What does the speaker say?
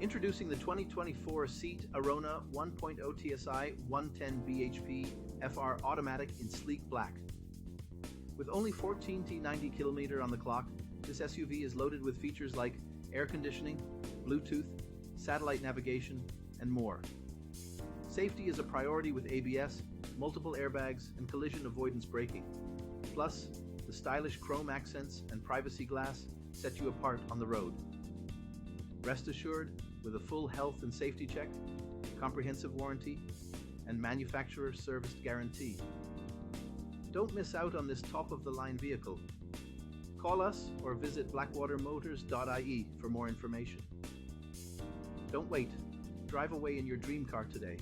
Introducing the 2024 SEAT ARONA 1.0TSI 110BHP FR Automatic in sleek black. With only 14 km on the clock, this SUV is loaded with features like air conditioning, Bluetooth, satellite navigation, and more. Safety is a priority with ABS, multiple airbags, and collision avoidance braking. Plus, the stylish chrome accents and privacy glass set you apart on the road. Rest assured, with a full health and safety check, comprehensive warranty, and manufacturer service guarantee. Don't miss out on this top-of-the-line vehicle. Call us or visit blackwatermotors.ie for more information. Don't wait. Drive away in your dream car today.